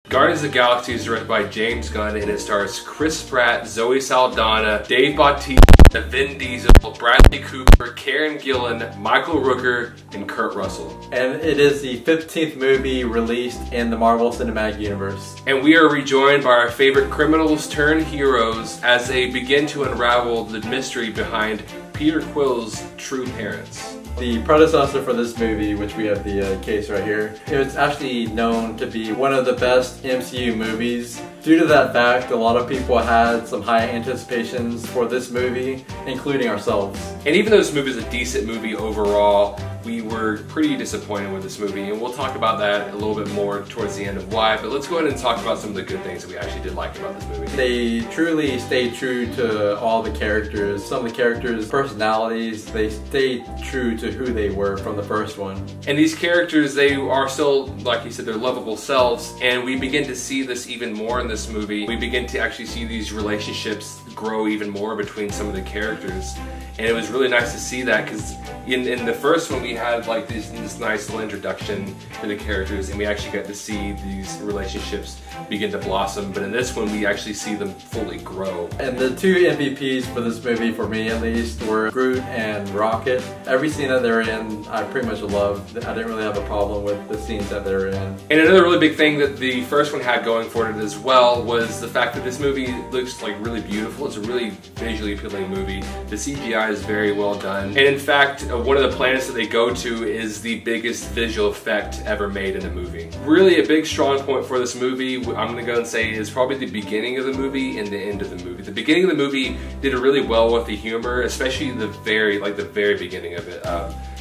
Guardians of the Galaxy is directed by James Gunn and it stars Chris Pratt, Zoe Saldana, Dave Bautista, Vin Diesel, Bradley Cooper, Karen Gillan, Michael Rooker, and Kurt Russell. And it is the 15th movie released in the Marvel Cinematic Universe. And we are rejoined by our favorite criminals turned heroes as they begin to unravel the mystery behind Peter Quill's true parents. The predecessor for this movie, which we have the case right here, it was actually known to be one of the best MCU movies. Due to that fact, a lot of people had some high anticipations for this movie, including ourselves. And even though this movie is a decent movie overall, we were pretty disappointed with this movie, and we'll talk about that a little bit more towards the end of why, but let's go ahead and talk about some of the good things that we actually did like about this movie. They truly stayed true to all the characters. Some of the characters' personalities, they stayed true to who they were from the first one. And these characters, they are still, like you said, their lovable selves, and we begin to see this even more in this movie. We begin to actually see these relationships grow even more between some of the characters. And it was really nice to see that because in the first one we had like this nice little introduction to the characters and we actually got to see these relationships begin to blossom, but in this one we actually see them fully grow. And the two MVPs for this movie, for me at least, were Groot and Rocket. Every scene that they're in I pretty much loved. I didn't really have a problem with the scenes that they're in. And another really big thing that the first one had going for it as well was the fact that this movie looks like really beautiful. It's a really visually appealing movie. The CGI is very well done. And in fact, one of the planets that they go to is the biggest visual effect ever made in a movie. Really a big strong point for this movie, I'm gonna go and say, is probably the beginning of the movie and the end of the movie. The beginning of the movie did really well with the humor, especially the very beginning of it.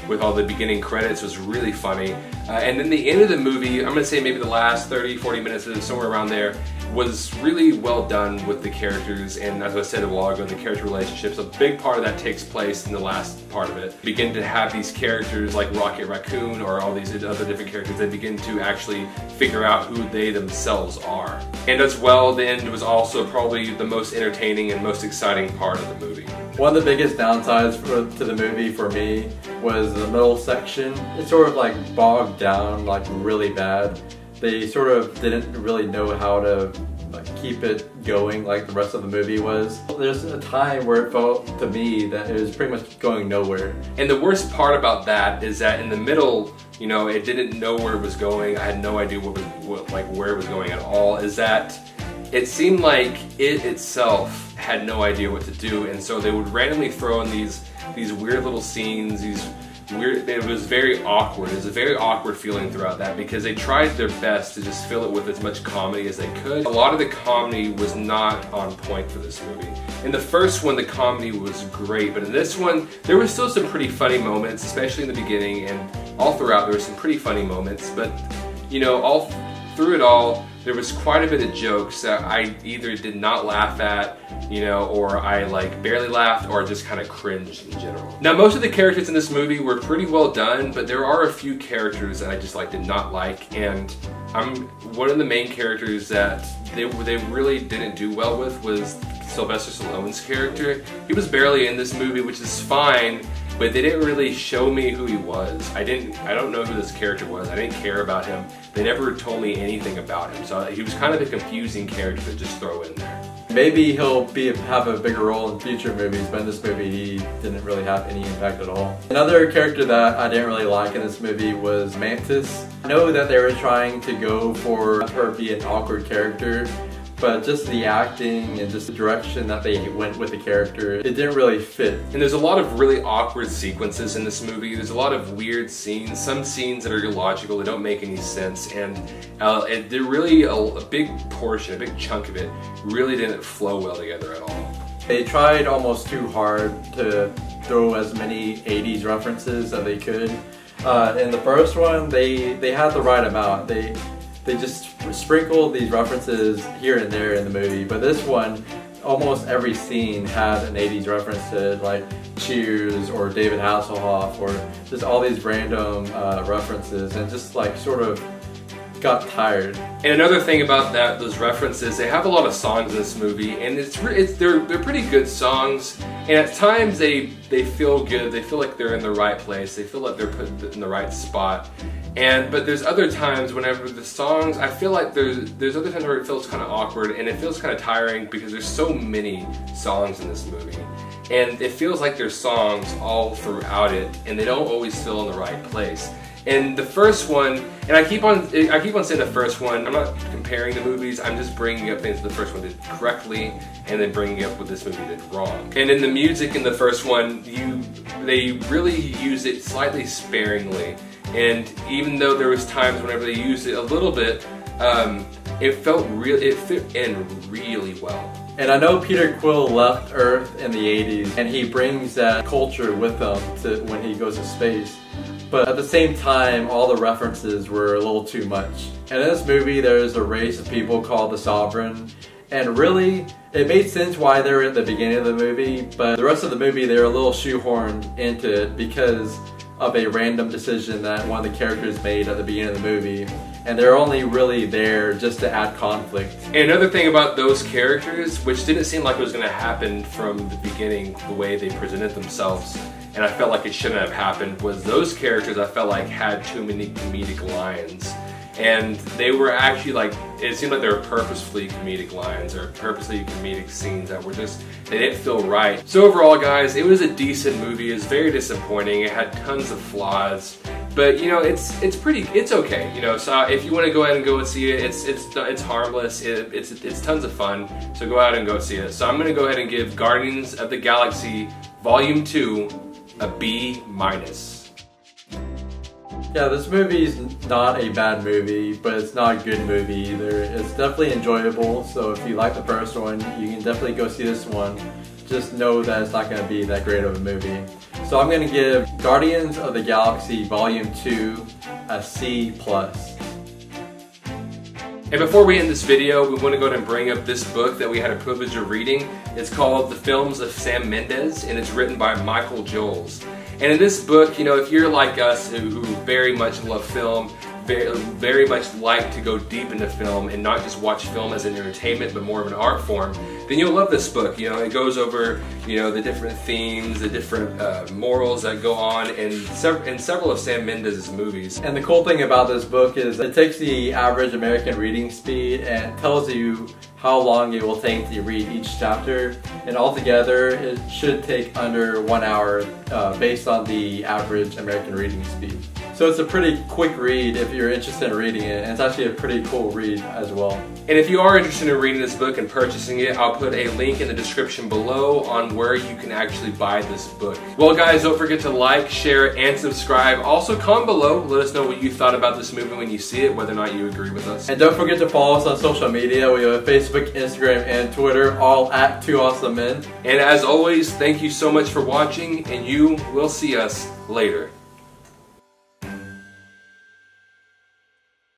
With all the beginning credits was really funny. And then the end of the movie, I'm gonna say maybe the last 30-40 minutes, somewhere around there, was really well done with the characters, and as I said a while ago, the character relationships. A big part of that takes place in the last part of it. Begin to have these characters like Rocket Raccoon or all these other different characters that begin to actually figure out who they themselves are. And as well, the end was also probably the most entertaining and most exciting part of the movie. One of the biggest downsides to the movie for me was the middle section. It sort of like bogged down like really bad. They sort of didn't really know how to keep it going like the rest of the movie was. There's a time where it felt to me that it was pretty much going nowhere. And the worst part about that is that in the middle, you know, it didn't know where it was going. I had no idea where it was going at all. Is that it seemed like it itself had no idea what to do, and so they would randomly throw in these weird little scenes, it was very awkward. It was a very awkward feeling throughout that because they tried their best to just fill it with as much comedy as they could. A lot of the comedy was not on point for this movie. In the first one, the comedy was great, but in this one, there were still some pretty funny moments, especially in the beginning, and all throughout there were some pretty funny moments, but you know, all through it all, there was quite a bit of jokes that I either did not laugh at, you know, or I like barely laughed or just kind of cringed in general. Now, most of the characters in this movie were pretty well done, but there are a few characters that I just did not like, and one of the main characters that they really didn't do well with was Sylvester Stallone's character. He was barely in this movie, which is fine, but they didn't really show me who he was. I don't know who this character was. I didn't care about him. They never told me anything about him. So he was kind of a confusing character to just throw in there. Maybe he'll have a bigger role in future movies, but in this movie he didn't really have any impact at all. Another character that I didn't really like in this movie was Mantis. I know that they were trying to go for her to be an awkward character, but just the acting and just the direction that they went with the character, it didn't really fit. And there's a lot of really awkward sequences in this movie. There's a lot of weird scenes, some scenes that are illogical, they don't make any sense, and they're really a big portion, a big chunk of it, really didn't flow well together at all. They tried almost too hard to throw as many 80s references as they could. In the first one, they had the right amount. They just sprinkled these references here and there in the movie, but this one, almost every scene had an 80s reference to it, like Cheers or David Hasselhoff or just all these random references, and just sort of got tired. And another thing about those references, they have a lot of songs in this movie, and they're pretty good songs, and at times they feel good. They feel like they're in the right place. They feel like they're put in the right spot. But there's other times whenever the songs, I feel like there's other times where it feels kind of awkward and it feels kind of tiring because there's so many songs in this movie. And it feels like there's songs all throughout it and they don't always feel in the right place. And the first one, and I keep on saying the first one, I'm not comparing the movies, I'm just bringing up things the first one did correctly and then bringing up what this movie did wrong. And in the music in the first one, they really used it slightly sparingly. And even though there was times whenever they used it a little bit, it fit in really well. And I know Peter Quill left Earth in the 80s, and he brings that culture with him to when he goes to space. But at the same time, all the references were a little too much. And in this movie, there's a race of people called the Sovereign. And really, it made sense why they were at the beginning of the movie, but the rest of the movie, they're a little shoehorned into it because of a random decision that one of the characters made at the beginning of the movie. And they're only really there just to add conflict. And another thing about those characters, which didn't seem like it was going to happen from the beginning, the way they presented themselves, and I felt like it shouldn't have happened, was those characters I felt like had too many comedic lines. And they were actually like, it seemed like they were purposefully comedic lines or purposely comedic scenes that were just, they didn't feel right. So overall guys, it was a decent movie. It was very disappointing. It had tons of flaws. But you know, it's okay. You know, so if you want to go ahead and go and see it, it's harmless. It's tons of fun. So go out and go see it. So I'm gonna go ahead and give Guardians of the Galaxy Volume 2 a B-. Yeah, this movie is not a bad movie, but it's not a good movie either. It's definitely enjoyable, so if you like the first one, you can definitely go see this one. Just know that it's not going to be that great of a movie. So I'm going to give Guardians of the Galaxy Volume 2 a C+. And before we end this video, we want to go ahead and bring up this book that we had a privilege of reading. It's called The Films of Sam Mendes, and it's written by Michael Joles. And in this book, you know, if you're like us who very much love film, very much like to go deep into film and not just watch film as an entertainment but more of an art form, then you'll love this book. You know, it goes over, you know, the different themes, the different morals that go on in several of Sam Mendes' movies. And the cool thing about this book is it takes the average American reading speed and tells you how long it will take to read each chapter, and altogether it should take under 1 hour based on the average American reading speed. So it's a pretty quick read if you're interested in reading it, and it's actually a pretty cool read as well. And if you are interested in reading this book and purchasing it, I'll put a link in the description below on where you can actually buy this book. Well guys, don't forget to like, share, and subscribe. Also comment below, let us know what you thought about this movie when you see it, whether or not you agree with us. And don't forget to follow us on social media. We have Facebook, Instagram, and Twitter, all at 2awesomemen. And as always, thank you so much for watching, and you will see us later.